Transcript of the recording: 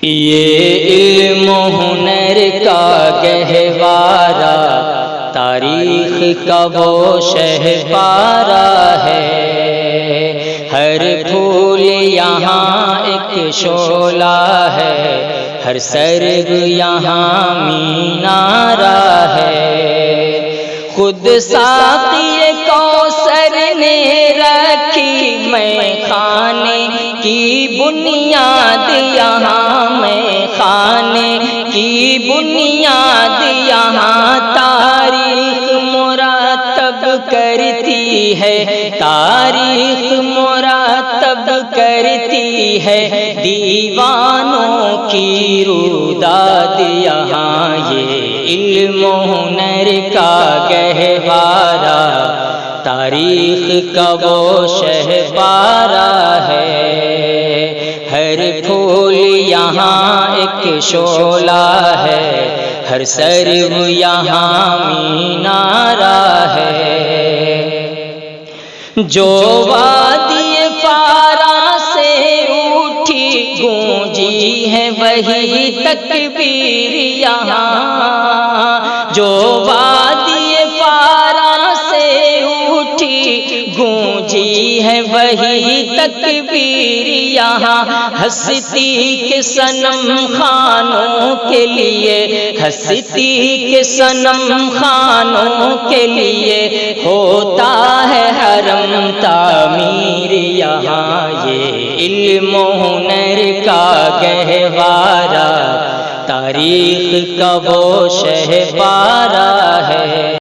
یہ علم و ہنر کا گہوارہ تاریخ کا وہ شہپارہ ہے، ہر پھول یہاں ایک شعلہ ہے، ہر سرگ یہاں مینارہ ہے۔ خود ساقی کوثر نے رکھی میں خانے کی بنیاد یہاں، میں خانے کی بنیاد یہاں، تاریخ مرتب کرتی ہے، تاریخ مرتب کرتی ہے، دیوانوں کی روداد یہاں، یہ علم و ہنر کا گہوارہ تاریخ کا وہ شہپارہ ہے، ہر پھول یہاں ایک شعلہ ہے، ہر سرو یہاں مینارہ ہے۔ جو وادی فارا سے اٹھی گونجی ہے وہی تکبیر یہاں، جو وادی فارا سے اٹھی گونجی ہے وہی تکبیر یہاں، ہستی کے صنم خانوں کے لیے، ہستی کے صنم خانوں کے لیے ہوتا ہے حرم تعمیر یہاں، یہ علم و ہنر کا گہوارہ تاریخ کا وہ شہپارہ